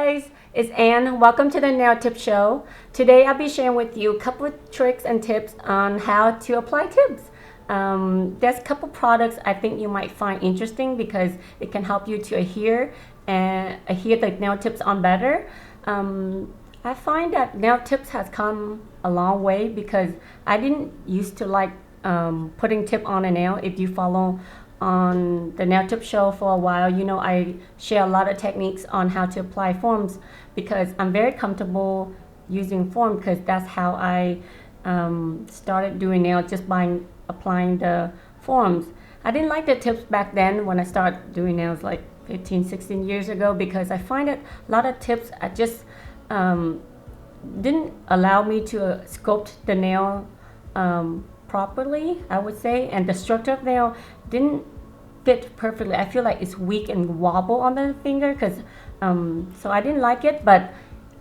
guys, it's Ann. Welcome to the Nail Tip Show. Today I'll be sharing with you a couple of tricks and tips on how to apply tips. There's a couple products I think you might find interesting because it can help you to adhere the nail tips on better. I find that nail tips has come a long way because I didn't used to like putting tip on a nail. If you follow on the Nail Tip Show for a while, you know I share a lot of techniques on how to apply forms because I'm very comfortable using form because that's how I started doing nails, just by applying the forms. I didn't like the tips back then when I started doing nails like 15-16 years ago because I find that a lot of tips I just didn't allow me to sculpt the nail properly, I would say, and the structure of nail didn't fit perfectly. I feel like it's weak and wobble on the finger because so I didn't like it. But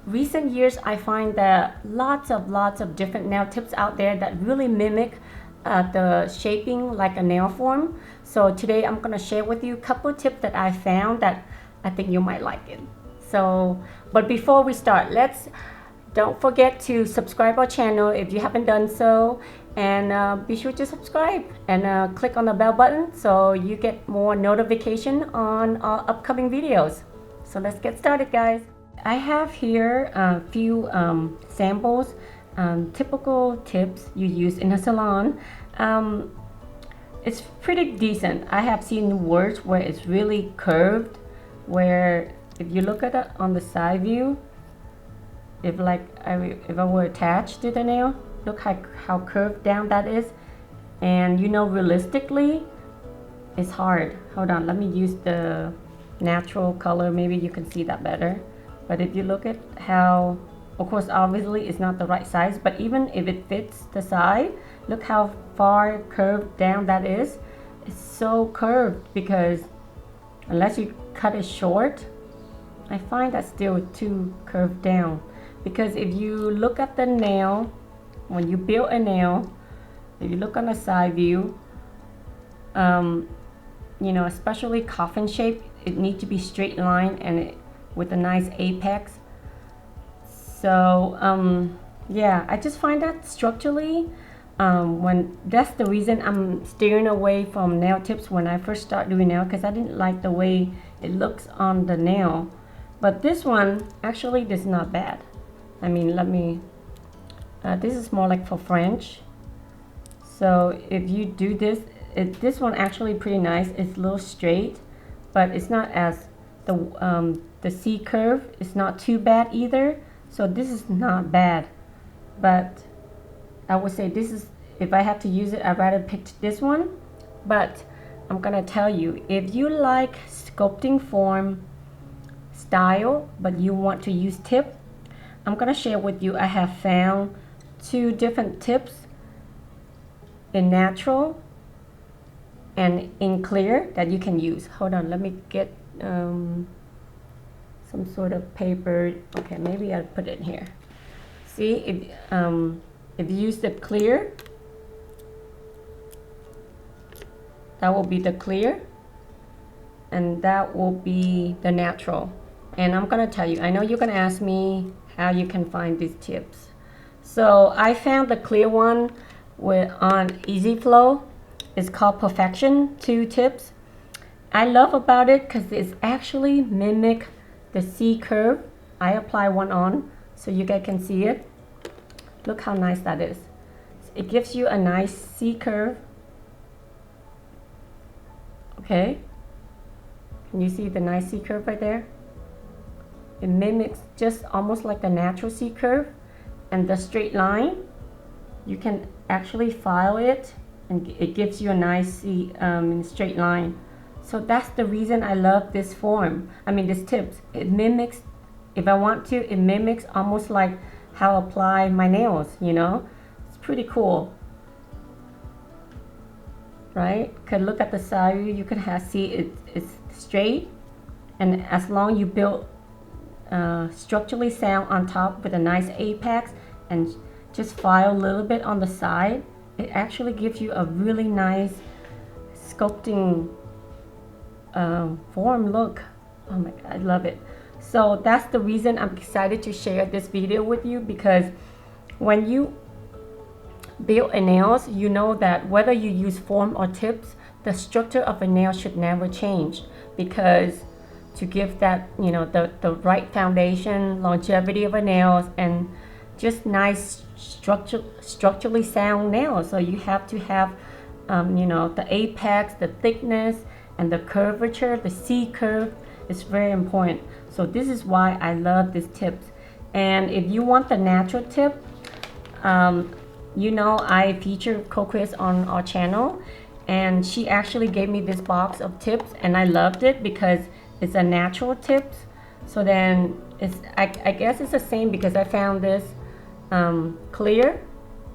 recent years I find that lots of different nail tips out there that really mimic the shaping like a nail form. So today I'm gonna share with you a couple of tips that I found that I think you might like it. So but before we start, don't forget to subscribe our channel if you haven't done so, and be sure to subscribe and click on the bell button so you get more notification on our upcoming videos. So let's get started, guys. I have here a few samples, typical tips you use in a salon. It's pretty decent. I have seen worse where it's really curved, where if you look at it on the side view, if I were attached to the nail, look how curved down that is. And you know, realistically it's hard. Hold on, let me use the natural color, maybe you can see that better. But if you look at how, of course obviously it's not the right size, but even if it fits the side, look how far curved down that is. It's so curved because unless you cut it short, I find that still too curved down. Because if you look at the nail, when you build a nail, if you look on the side view, you know, especially coffin shape, it needs to be straight line and with a nice apex. So yeah, I just find that structurally, when that's the reason I'm steering away from nail tips when I first start doing nail, because I didn't like the way it looks on the nail. But this one actually is not bad. I mean, this is more like for French. So if you do this, this one actually pretty nice. It's a little straight, but it's not as the C curve is not too bad either. So this is not bad, but I would say this is, if I have to use it, I'd rather pick this one. But I'm gonna tell you, if you like sculpting form style but you want to use tip, I'm gonna share with you, I have found 2 different tips in natural and in clear that you can use. Hold on, let me get some sort of paper. Okay, maybe I'll put it in here. See, if you use the clear, that will be the clear, and that will be the natural. And I'm gonna tell you, I know you're gonna ask me how you can find these tips. So I found the clear one on Easy Flow. It's called Perfection 2 tips. I love about it because it's actually mimic the C curve. I apply one on so you guys can see it. Look how nice that is. It gives you a nice C curve. Okay, can you see the nice C curve right there? It mimics just almost like the natural C curve, and the straight line, you can actually file it and it gives you a nice C straight line. So that's the reason I love this form. I mean, this tips. It mimics, if I want to, it mimics almost like how I apply my nails, you know? It's pretty cool, right? Could look at the side view, you can see it's straight, and as long you build structurally sound on top with a nice apex and just file a little bit on the side, it actually gives you a really nice sculpting form look. Oh my God, I love it. So that's the reason I'm excited to share this video with you, because when you build a nails, you know that whether you use form or tips, the structure of a nail should never change, because to give that, you know, the right foundation, longevity of a nails, and just nice structurally sound nails. So you have to have you know, the apex, the thickness, and the curvature, the C curve is very important. So this is why I love these tips. And if you want the natural tip, you know, I feature Coquis on our channel, and she actually gave me this box of tips, and I loved it because it's a natural tips. So then it's, I guess it's the same, because I found this clear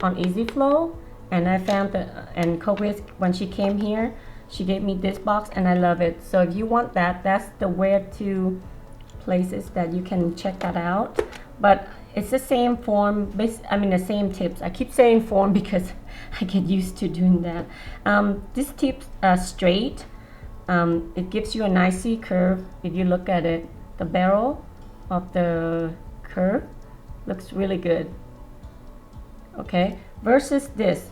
on Easy Flow, and I found the, and Coquis, when she came here, she gave me this box, and I love it. So if you want that, that's the where to places that you can check that out. But it's the same form, I mean the same tips. I keep saying form because I get used to doing that. This tip straight, it gives you a nice C curve. If you look at it, the barrel of the curve looks really good. Okay, versus this.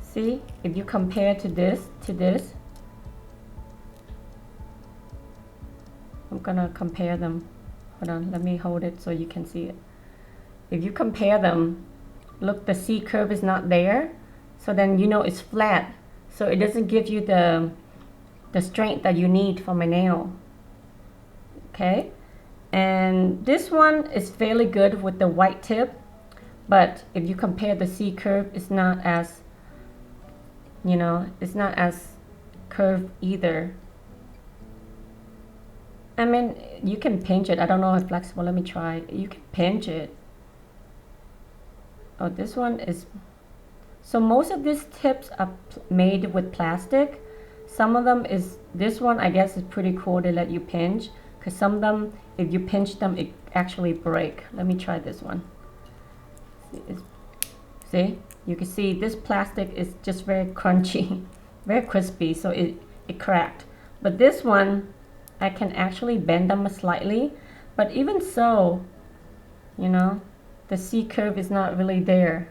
See, if you compare to this, I'm gonna compare them. Hold on, let me hold it so you can see it. If you compare them, look, the C curve is not there, so then you know it's flat, so it doesn't give you the strength that you need from a nail. Okay, and this one is fairly good with the white tip, but if you compare the C curve, it's not as, you know, it's not as curved either. I mean, you can pinch it. I don't know if it's flexible. Let me try. You can pinch it. Oh, this one is, so most of these tips are made with plastic. Some of them is, this one I guess is pretty cool. They let you pinch, because some of them, if you pinch them, it actually break. Let me try this one. See, you can see this plastic is just very crunchy, very crispy, so it cracked. But this one, I can actually bend them slightly, but even so, you know, the C curve is not really there.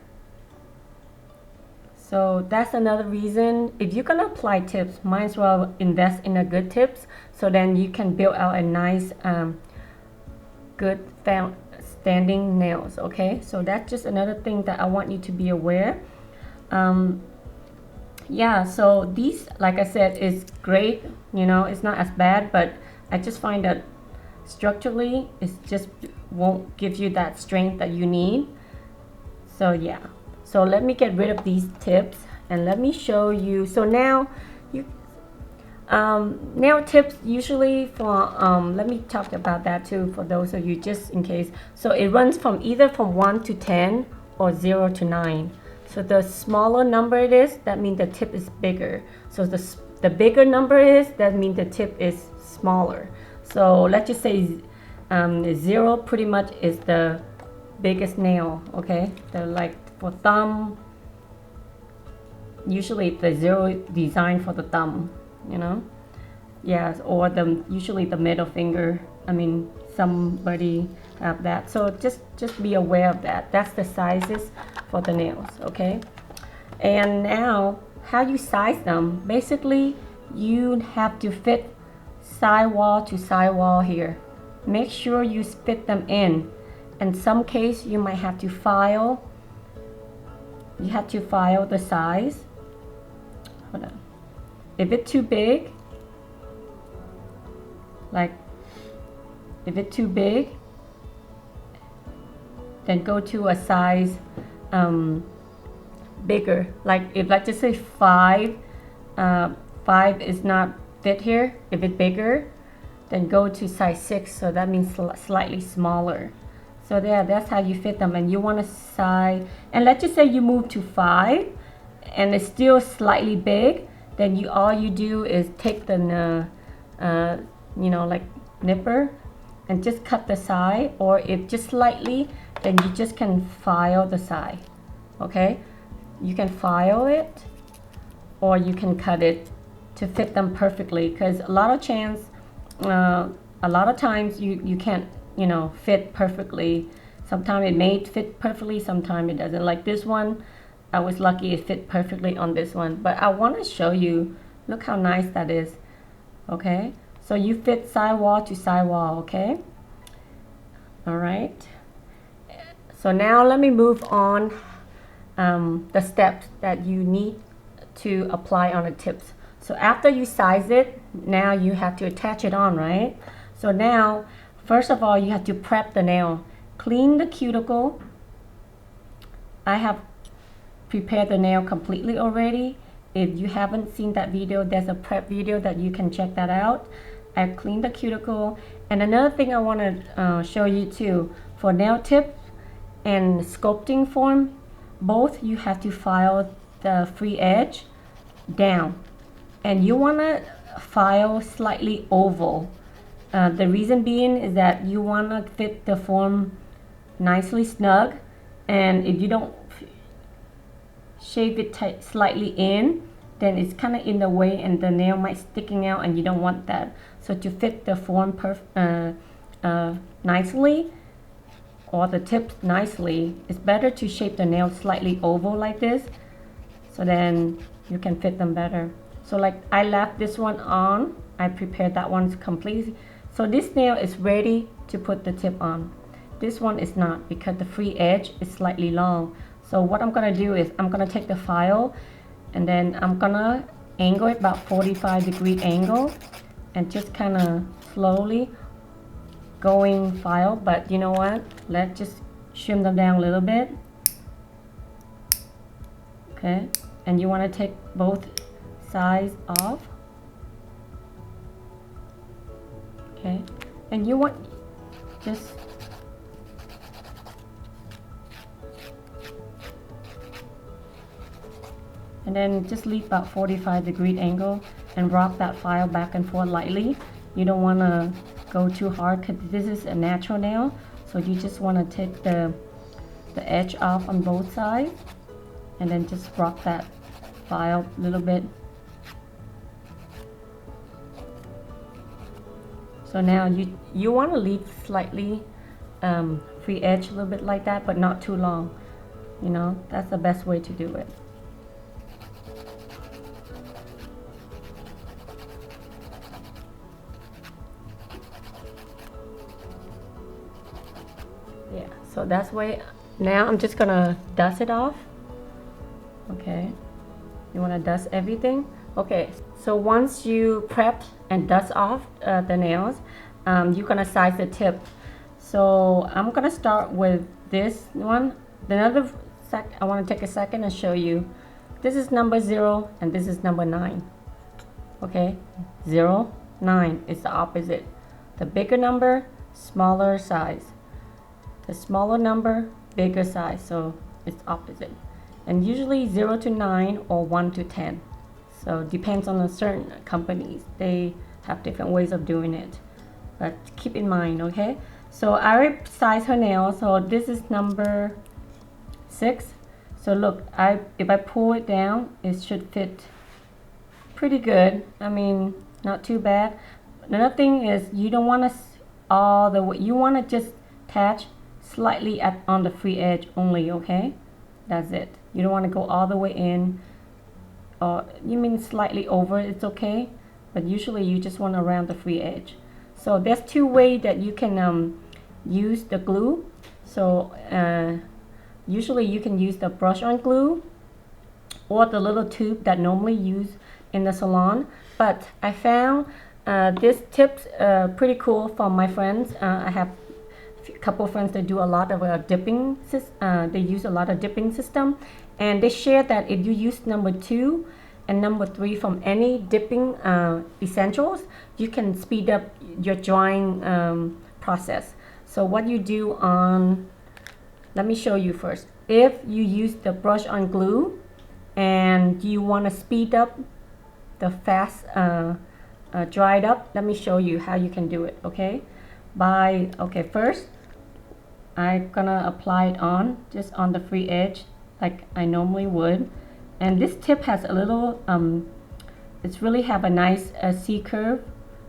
So that's another reason, if you're gonna apply tips, might as well invest in a good tips, so then you can build out a nice good standing nails. Okay, so that's just another thing that I want you to be aware. Yeah, so these, like I said, is great, you know, it's not as bad, but I just find that structurally it just won't give you that strength that you need. So yeah, so let me get rid of these tips and let me show you. So now you nail tips usually for let me talk about that too for those of you, just in case. So it runs from either from 1 to 10 or 0 to 9. So the smaller number it is, that means the tip is bigger. So the bigger number is, that means the tip is smaller. So let's just say 0 pretty much is the biggest nail. Okay, the, like for thumb, usually the 0 designed for the thumb, you know. Yes, or usually the middle finger. I mean, somebody have that. So just be aware of that. That's the sizes for the nails. Okay, and now how you size them, basically you have to fit sidewall to sidewall here. Make sure you fit them in. In some case you might have to file. You have to file the size. Hold on. If it's too big, like if it's too big, then go to a size bigger. Like if, let's just say 5 is not fit here. If it's bigger, then go to size 6. So that means slightly smaller. So yeah, that's how you fit them. And you want to size, and let's just say you move to 5 and it's still slightly big, then all you do is take the you know, like nipper and just cut the side, or if just slightly, then you just can file the side. Okay, you can file it or you can cut it to fit them perfectly, because a lot of a lot of times you can't, you know, fit perfectly. Sometimes it may fit perfectly, sometimes it doesn't. Like this one, I was lucky it fit perfectly on this one. But I want to show you, look how nice that is. Okay, so you fit sidewall to sidewall, okay? All right. So now let me move on the steps that you need to apply on the tips. So after you size it, now you have to attach it on, right? So now, first of all, you have to prep the nail. Clean the cuticle. I have prepared the nail completely already. If you haven't seen that video, there's a prep video that you can check that out. I've cleaned the cuticle. And another thing I want to show you too, for nail tips and sculpting form, both you have to file the free edge down. And you want to file slightly oval. The reason being is that you want to fit the form nicely snug, and if you don't shave it tight slightly in, then it's kind of in the way and the nail might sticking out, and you don't want that. So to fit the form nicely, or the tips nicely, it's better to shape the nail slightly oval like this, so then you can fit them better. So like I left this one on, I prepared that one completely. So this nail is ready to put the tip on. This one is not, because the free edge is slightly long. So what I'm gonna do is I'm gonna take the file and then I'm gonna angle it about 45-degree angle and just kind of slowly going file. But you know what? Let's just trim them down a little bit. Okay, and you want to take both sides off. Okay, and you want just and then just leave about 45-degree angle and rock that file back and forth lightly. You don't want to go too hard because this is a natural nail, so you just want to take the edge off on both sides and then just rock that file a little bit. So now you want to leave slightly free edge a little bit like that, but not too long. You know, that's the best way to do it. Yeah, so that's way. Now I'm just gonna dust it off. Okay, you want to dust everything. Okay, so once you prep and dust off the nails, you're gonna size the tip. So I'm gonna start with this one. I want to take a second and show you. This is number 0 and this is number 9. Okay, 0, 9 is the opposite. The bigger number, smaller size. The smaller number, bigger size. So it's opposite. And usually 0 to 9 or 1 to 10. So it depends on the certain companies. They have different ways of doing it. But keep in mind, okay? So I already sized her nail. So this is number 6. So look, if I pull it down, it should fit pretty good. I mean, not too bad. Another thing is you don't want to all the way. You want to just attach slightly on the free edge only, okay? That's it. You don't want to go all the way in. You mean slightly over, it's okay, but usually you just want to round the free edge. So there's 2 ways that you can use the glue. So usually you can use the brush on glue or the little tube that normally used in the salon. But I found this tips pretty cool from my friends. I have a couple of friends that do a lot of dipping. They use a lot of dipping system, and they share that if you use number 2 and number 3 from any dipping essentials, you can speed up your drying process. So what you do let me show you first. If you use the brush on glue and you want to speed up the fast dried up, let me show you how you can do it. Okay, first I'm gonna apply it on just on the free edge like I normally would. And this tip has a little it's really have a nice C curve,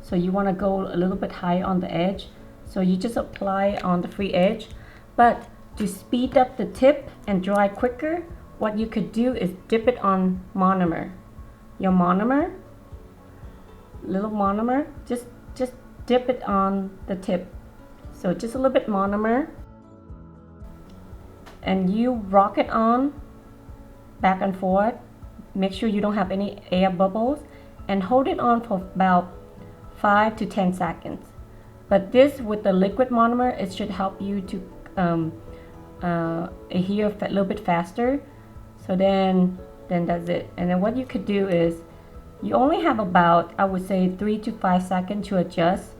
so you want to go a little bit higher on the edge. So you just apply on the free edge. But to speed up the tip and dry quicker, what you could do is dip it on monomer. Your monomer, little monomer, just dip it on the tip. So just a little bit monomer, and you rock it on back and forth. Make sure you don't have any air bubbles, and hold it on for about 5 to 10 seconds. But this, with the liquid monomer, it should help you to adhere a little bit faster. So then that's it. And then what you could do is, you only have about, I would say, 3 to 5 seconds to adjust.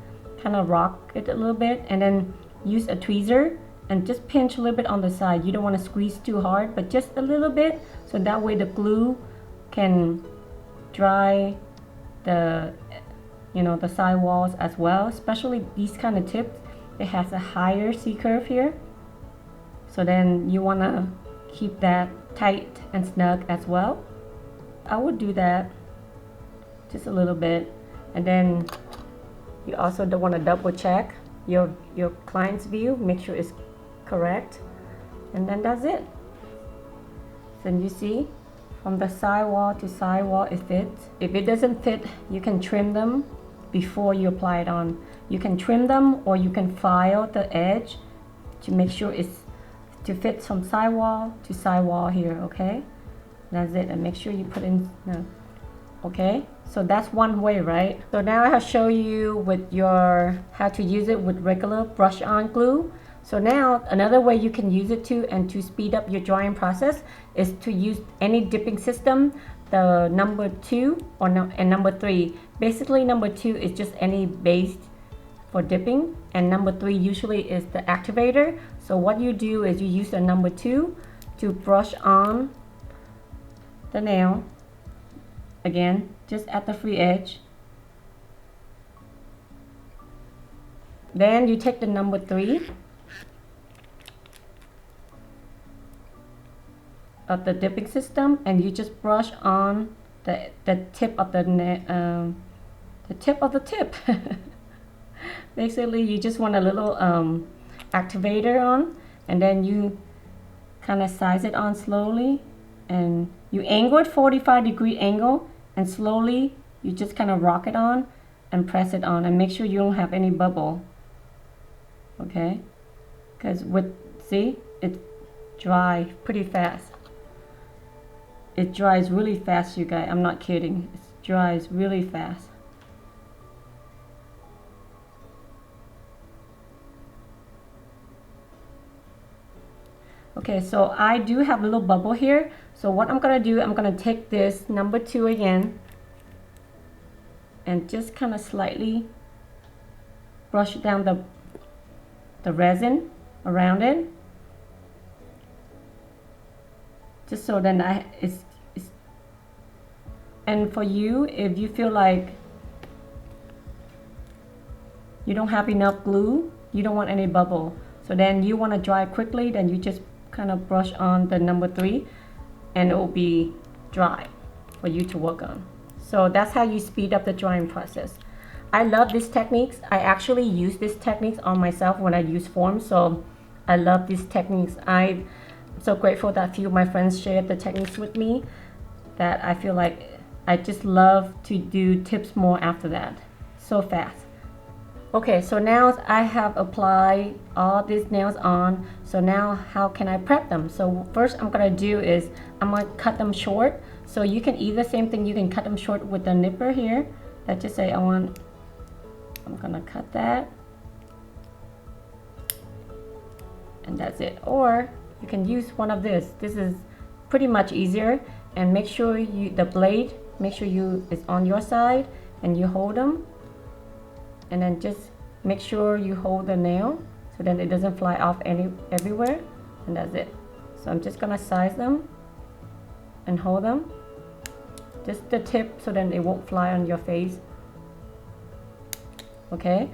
Kind of rock it a little bit, and then use a tweezer and just pinch a little bit on the side. You don't want to squeeze too hard, but just a little bit, so that way the glue can dry the the side walls as well. Especially these kind of tips, it has a higher C curve here, so then you want to keep that tight and snug as well. I would do that just a little bit, and then you also don't want to double check your client's view, make sure it's correct, and then that's it. Then you see, from the side wall to side wall it fits. If it doesn't fit, you can trim them before you apply it on. You can trim them, or you can file the edge to make sure it's to fit from side wall to side wall here. Okay, that's it. And make sure you put in okay, so that's one way, right? So now I have show you with your how to use it with regular brush on glue. So now another way you can use it to speed up your drying process is to use any dipping system, the number 2 and number 3. Basically number 2 is just any base for dipping, and number 3 usually is the activator. So what you do is you use the number 2 to brush on the nail, again just at the free edge. Then you take the number 3 of the dipping system, and you just brush on the tip of the tip. Basically you just want a little activator on, and then you kind of size it on slowly, and you angle it 45-degree angle, and slowly you just kind of rock it on and press it on, and make sure you don't have any bubble. Okay, because see, it dry pretty fast. It dries really fast, you guys. I'm not kidding. It dries really fast. Okay, so I do have a little bubble here. So what I'm gonna do, I'm gonna take this number 2 again, and just kind of slightly brush down the resin around it, just so then it's and for you, if you feel like you don't have enough glue, you don't want any bubble, so then you want to dry quickly, then you just kind of brush on the number 3, and it will be dry for you to work on. So that's how you speed up the drying process. I love these techniques. I actually use these techniques on myself when I use forms, so I love these techniques. I'm so grateful that a few of my friends shared the techniques with me, that I feel like I just love to do tips more after that. So fast. Okay, so now I have applied all these nails on. So now how can I prep them? So first I'm gonna do is I'm gonna cut them short. So you can either, same thing, you can cut them short with the nipper here. Let's just say I'm gonna cut that, and that's it. Or you can use one of this. This is pretty much easier, and make sure the blade, make sure it's on your side, and you hold them, and then just make sure you hold the nail so that it doesn't fly off everywhere, and that's it. So I'm just gonna size them and hold them, just the tip, so then it won't fly on your face. Okay,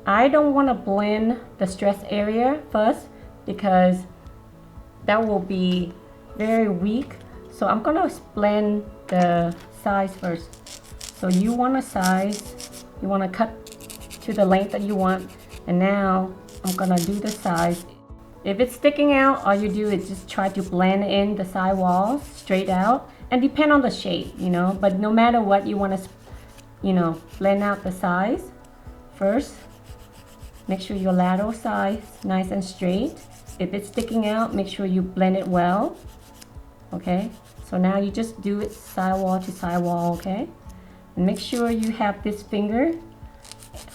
I don't want to blend the stress area first, because that will be very weak. So I'm gonna blend the size first. So you want to size You want to cut to the length that you want. And now I'm gonna do the sides. If it's sticking out, all you do is just try to blend in the side walls straight out, and depend on the shape, you know, but no matter what, you want to, you know, blend out the sides first. Make sure your lateral side is nice and straight. If it's sticking out, make sure you blend it well. Okay, so now you just do it sidewall to sidewall, okay? And make sure you have this finger,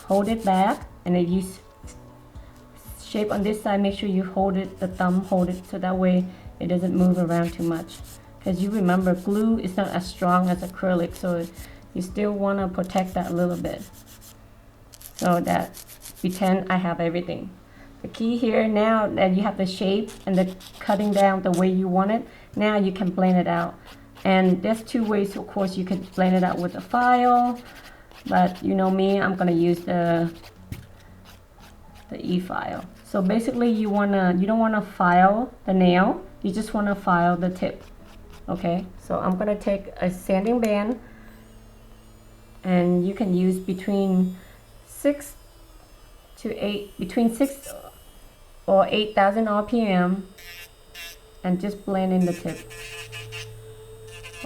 hold it back, and if you shape on this side, make sure you hold it, the thumb hold it, so that way it doesn't move around too much. Because you remember, glue is not as strong as acrylic, so you still want to protect that a little bit. So that, pretend I have everything. The key here, now that you have the shape and the cutting down the way you want it, now you can blend it out. And there's two ways, of course. You can blend it out with a file, but you know me, I'm gonna use the e-file. So basically you don't wanna file the nail, you just wanna file the tip. Okay, so I'm gonna take a sanding band, and you can use between 6 or 8,000 RPM, and just blend in the tip.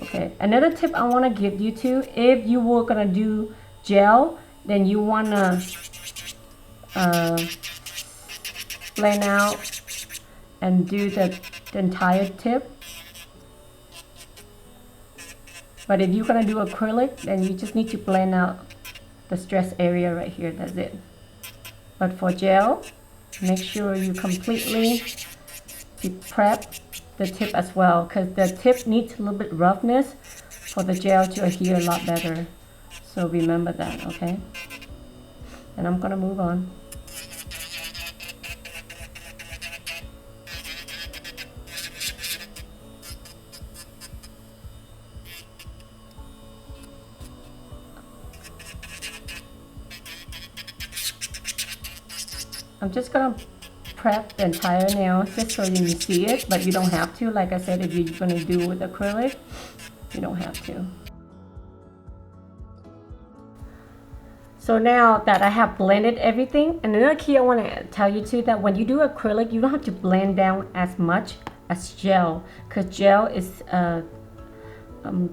Okay, another tip I want to give you too, if you were gonna do gel, then you wanna blend out and do the entire tip. But if you're gonna do acrylic, then you just need to blend out the stress area right here, that's it. But for gel, make sure you completely prep the tip as well, because the tip needs a little bit roughness for the gel to adhere a lot better. So remember that, okay? And I'm gonna move on. I'm just gonna prep the entire nail just so you can see it, but you don't have to. Like I said, if you're gonna do with acrylic, you don't have to. So now that I have blended everything, and another key I want to tell you too, that when you do acrylic, you don't have to blend down as much as gel, because gel is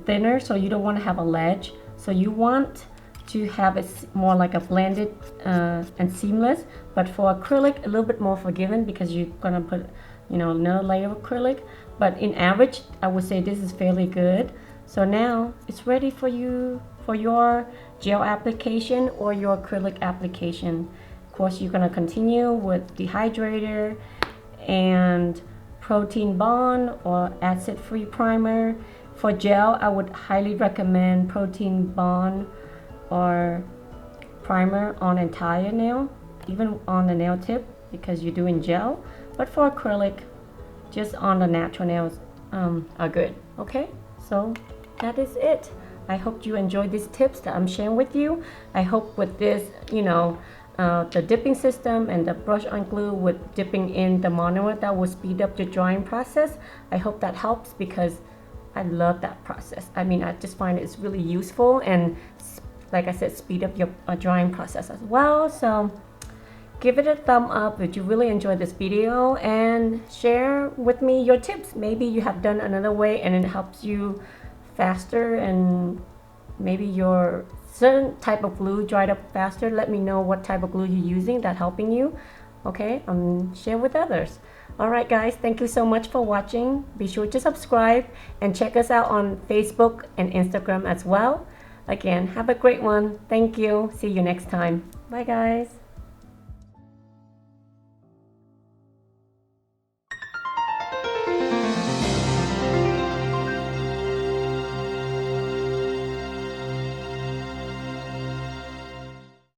thinner, so you don't want to have a ledge. So you want to have it more like a blended and seamless, but for acrylic a little bit more forgiving, because you're gonna put, you know, another layer of acrylic. But in average, I would say this is fairly good. So now it's ready for you for your gel application or your acrylic application. Of course, you're gonna continue with dehydrator and protein bond or acid-free primer. For gel, I would highly recommend protein bond or primer on entire nail, even on the nail tip, because you're doing gel. But for acrylic, just on the natural nails are good. Okay, so that is it. I hope you enjoyed these tips that I'm sharing with you. I hope with this, you know, the dipping system and the brush on glue with dipping in the monomer, that will speed up the drying process. I hope that helps, because I love that process. I mean, I just find it's really useful, and like I said, speed up your drying process as well. So give it a thumb up if you really enjoyed this video, and share with me your tips. Maybe you have done another way and it helps you faster, and maybe your certain type of glue dried up faster. Let me know what type of glue you're using that's helping you. Okay, share with others. Alright guys, thank you so much for watching. Be sure to subscribe and check us out on Facebook and Instagram as well. Again, have a great one. Thank you. See you next time. Bye guys.